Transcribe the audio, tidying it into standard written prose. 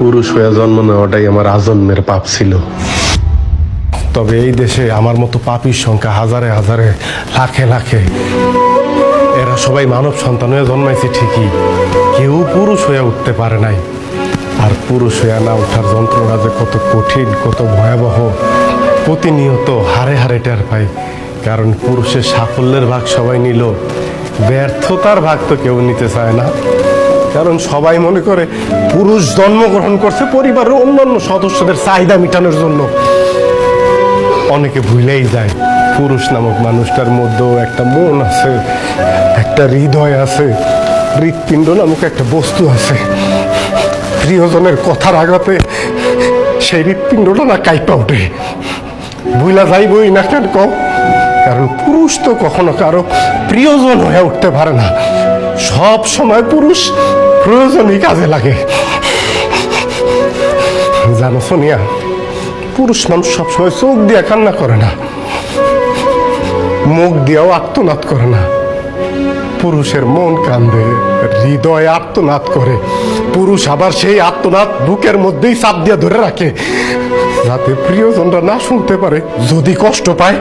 পুরুষ হয়ে জন্ম নেওয়াটাই আমার আজন্মের পাপ ছিল। তবে এই দেশে আমার মতো পাপীর সংখ্যা হাজারে হাজারে, লাখে লাখে। এরা সবাই মানব সন্তান হয়ে জন্মাইছে ঠিকই, কেউ পুরুষ হয়ে উঠতে পারে নাই। আর পুরুষ হয়ে না ওঠার যন্ত্রণা যে কত কঠিন, কত ভয়াবহ, প্রতিনিয়ত হারে হারে টের পাই। কারণ পুরুষের সাফল্যের ভাগ সবাই নিল, ব্যর্থতার ভাগ তো কেউ নিতে চায় না। কারণ সবাই মনে করে পুরুষ জন্মগ্রহণ করছে পরিবারের অন্যান্য সদস্যদের চাহিদা মেটানোর জন্য। অনেকে ভুলেই যায় পুরুষ নামক মানুষটার মধ্যেও একটা মন আছে, একটা হৃদয় আছে, হৃৎপিণ্ড নামক একটা বস্তু আছে। প্রিয়জনের কথার আঘাতে সেই হৃৎপিণ্ডটা না কাইপা ওঠে। ভুলা যাইবই না কেন কম, কারণ পুরুষ তো কখনো কারো প্রিয়জন হয়ে উঠতে পারে না। সব সময় পুরুষ প্রয়োজনই কাজে লাগে। জানো সোনিয়া, পুরুষ মানুষ সবসময় চোখ দিয়ে কান্না করে না, মুখ দিয়েও আর্তনাদ করে না। পুরুষের মন কান্দে, হৃদয় আর্তনাদ করে। পুরুষ আবার সেই আর্তনাদ বুকের মধ্যেই চাপ দিয়ে ধরে রাখে, যাতে প্রিয়জনরা না শুনতে পারে। যদি কষ্ট পায়